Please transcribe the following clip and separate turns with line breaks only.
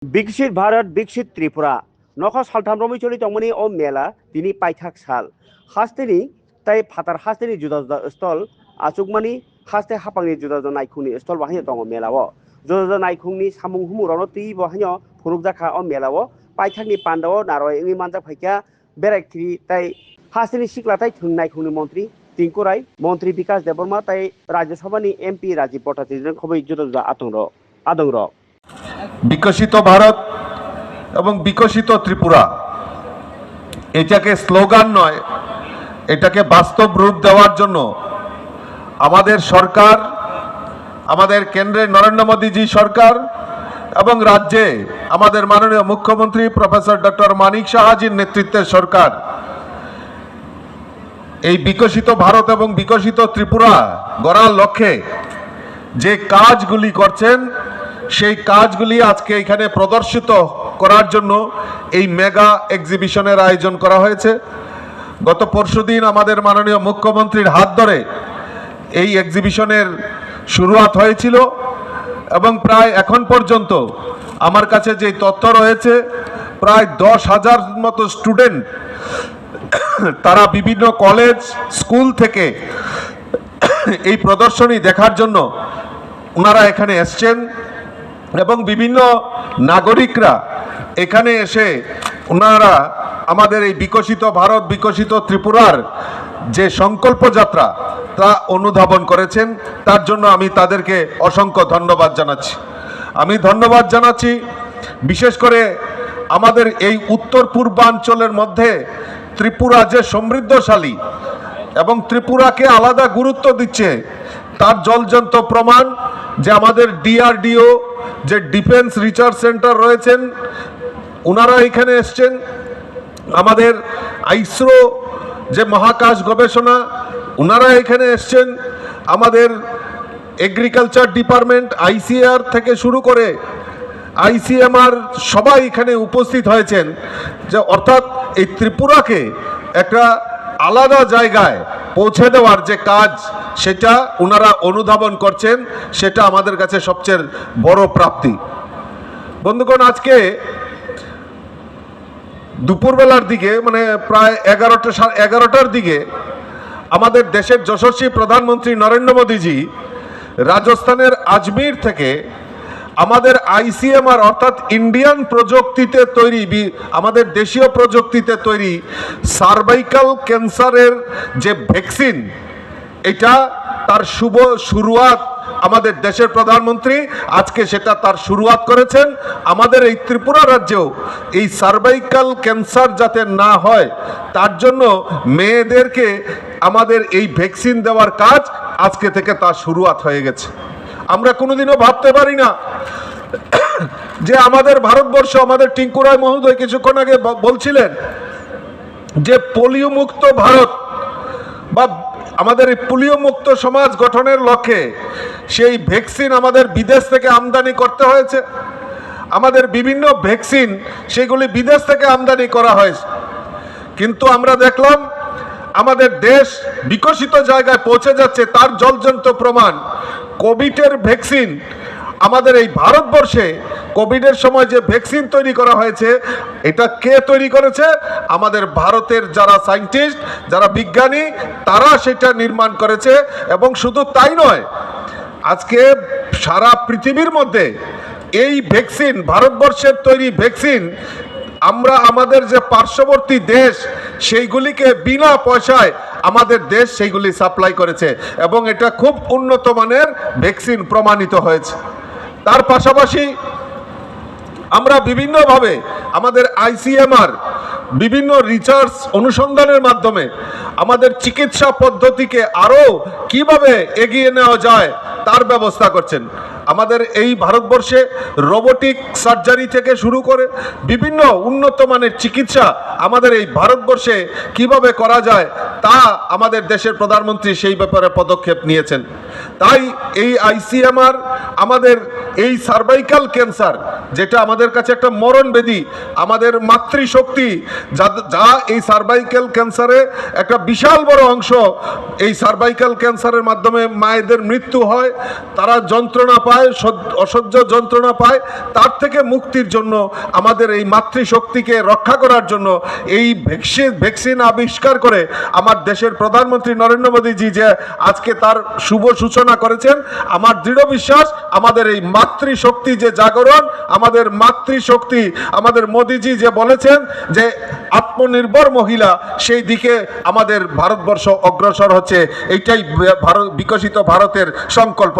विकसित भारत विकसित त्रिपुरा नख सालथाम रमिचलि तंगमनि ओ मेला दिनै पाइथाक साल हास्तेनि ताई फातार हास्तेनि जुदा जुदा स्टल आचुकमानि हास्ते हापांनि जुदा जुदा नायखुंनि स्टल बाहायनो दङ मेलाव जुदा जुदा नायखुंनि सामुं हुमुरावनो ति बाहायनो फुरुकजाखा ओ मेलाव पाइथाकनि पान्डाव नारयनि मानजा फाइका बेरायथि ताई हास्तेनि सिक्लाताई थुं नायखुंनि मन्त्री टिंकु राय मन्त्री विकास देबबर्मा ताई राज्यसभानि एमपि राजीव भट्टाचार्यजों खबै जुदा जुदा आदंर
বিকশিত ভারত এবং বিকশিত ত্রিপুরা এটাকে স্লোগান নয়, এটাকে বাস্তব রূপ দেওয়ার জন্য আমাদের সরকার, আমাদের কেন্দ্রে নরেন্দ্র মোদীজি সরকার এবং রাজ্যে আমাদের মাননীয় মুখ্যমন্ত্রী প্রফেসর ডক্টর মানিক সাহাজির নেতৃত্বের সরকার এই বিকশিত ভারত এবং বিকশিত ত্রিপুরা গড়ার লক্ষ্যে যে কাজগুলি করছেন সেই কাজগুলি আজকে এখানে প্রদর্শিত করার জন্য এই মেগা এক্সিবিশনের আয়োজন করা হয়েছে। গত পরশুদিন আমাদের মাননীয় মুখ্যমন্ত্রীর হাত ধরে এই এক্সিবিশনের শুরুয়াত হয়েছিল এবং প্রায় এখন পর্যন্ত আমার কাছে যে তথ্য রয়েছে প্রায় 10,000 মতো স্টুডেন্ট তারা বিভিন্ন কলেজ স্কুল থেকে এই প্রদর্শনী দেখার জন্য ওনারা এখানে এসছেন এবং বিভিন্ন নাগরিকরা এখানে এসে ওনারা আমাদের এই বিকশিত ভারত বিকশিত ত্রিপুরার যে সংকল্প যাত্রা তা অনুধাবন করেছেন। তার জন্য আমি তাদেরকে অসংখ্য ধন্যবাদ জানাচ্ছি। আমি ধন্যবাদ জানাচ্ছি বিশেষ করে আমাদের এই উত্তর পূর্বাঞ্চলের মধ্যে ত্রিপুরা যে সমৃদ্ধশালী এবং ত্রিপুরাকে আলাদা গুরুত্ব দিচ্ছে তার জলজন্ত প্রমাণ যে আমাদের ডিআরডিও যে ডিফেন্স রিসার্চ সেন্টার রয়েছেন ওনারা এখানে এসছেন, আমাদের আইসরো যে মহাকাশ গবেষণা ওনারা এখানে এসছেন, আমাদের এগ্রিকালচার ডিপার্টমেন্ট আইসিআর থেকে শুরু করে আইসিএমআর সবাই এখানে উপস্থিত হয়েছেন। যে অর্থাৎ এই ত্রিপুরাকে একটা আলাদা জায়গায় পৌঁছে দেওয়ার যে কাজ সেটা ওনারা অনুধাবন করছেন, সেটা আমাদের কাছে সবচেয়ে বড় প্রাপ্তি। বন্ধুগণ, আজকে দুপুরবেলার দিকে মানে প্রায় 11টার দিকে আমাদের দেশের যশস্বী প্রধানমন্ত্রী নরেন্দ্র মোদীজি রাজস্থানের আজমির থেকে আমাদের আইসিএমআর অর্থাৎ ইন্ডিয়ান প্রযুক্তিতে তৈরি আমাদের দেশীয় প্রযুক্তিতে তৈরি সার্ভাইকাল ক্যান্সারের যে ভ্যাকসিন এটা তার শুভ শুরুয়াত আমাদের দেশের প্রধানমন্ত্রী আজকে সেটা তার শুরুয়াত করেছেন। আমাদের এই ত্রিপুরা রাজ্যেও এই সার্ভাইকাল ক্যান্সার যাতে না হয় তার জন্য মেয়েদেরকে আমাদের এই ভ্যাকসিন দেওয়ার কাজ আজকে থেকে তার শুরুয়াত হয়ে গেছে। আমরা কোনোদিনও ভাবতে পারি না যে আমাদের ভারতবর্ষ, আমাদের টিঙ্কু রায় মহোদয় কিছুক্ষণ আগে বলছিলেন যে পোলিও মুক্ত ভারত বা আমাদের এই পোলিও মুক্ত সমাজ গঠনের লক্ষ্যে সেই ভ্যাকসিন আমাদের বিদেশ থেকে আমদানি করতে হয়েছে। আমাদের বিভিন্ন ভ্যাকসিন সেগুলি বিদেশ থেকে আমদানি করা হয়েছে, কিন্তু আমরা দেখলাম আমাদের দেশ বিকশিত জায়গায় পৌঁছে যাচ্ছে। তার জলজন্ত প্রমাণ কোভিডের ভ্যাকসিন আমাদের এই ভারতবর্ষে কোভিডের সময় যে ভ্যাকসিন তৈরি করা হয়েছে এটা কে তৈরি করেছে? আমাদের ভারতের যারা সায়েন্টিস্ট, যারা বিজ্ঞানী, তারা সেটা নির্মাণ করেছে। এবং শুধু তাই নয়, আজকে সারা পৃথিবীর মধ্যে এই ভ্যাকসিন, ভারতবর্ষের তৈরি ভ্যাকসিন আমরা আমাদের যে পার্শ্ববর্তী দেশ সেইগুলিকে বিনা পয়সায় আমাদের দেশ সেইগুলি সাপ্লাই করেছে এবং এটা খুব উন্নত মানের ভ্যাকসিন প্রমাণিত হয়েছে। তার পাশাপাশি আমরা বিভিন্নভাবে আমাদের আইসিএমআর বিভিন্ন রিসার্চ অনুসন্ধানের মাধ্যমে আমাদের চিকিৎসা পদ্ধতিকে আরও কিভাবে এগিয়ে নেওয়া যায় তার ব্যবস্থা করছেন। আমাদের এই ভারতবর্ষে রোবোটিক সার্জারি থেকে শুরু করে বিভিন্ন উন্নত মানের চিকিৎসা আমাদের এই ভারতবর্ষে কিভাবে করা যায় তা আমাদের দেশের প্রধানমন্ত্রী সেই ব্যাপারে পদক্ষেপ নিয়েছেন। তাই এই আইসিএমআর আমাদের এই সার্ভাইকাল ক্যান্সার, যেটা আমাদের কাছে একটা মরণ ব্যাধি, আমাদের মাতৃশক্তি যা এই সার্ভাইকাল ক্যান্সারে একটা বিশাল বড় অংশ, এই সার্ভাইকাল ক্যান্সারের মাধ্যমে মায়েদের মৃত্যু হয়, তারা যন্ত্রণা পায়, অসহ্য যন্ত্রণা পায়। তার থেকে মুক্তির জন্য আমাদের এই মাতৃশক্তিকে রক্ষা করার জন্য এই ভ্যাকসিন আবিষ্কার করে আমার দেশের প্রধানমন্ত্রী নরেন্দ্র মোদীজি যে আজকে তার শুভ সূচনা করেছেন, আমার দৃঢ় বিশ্বাস আমাদের এই মাতৃশক্তি যে জাগরণ, আমাদের মাতৃশক্তি, আমাদের মোদীজি যে বলেছেন যে আত্মনির্ভর মহিলা, সেই দিকে আমাদের ভারতবর্ষ অগ্রসর হচ্ছে। এইটাই বিকশিত ভারতের সংকল্প।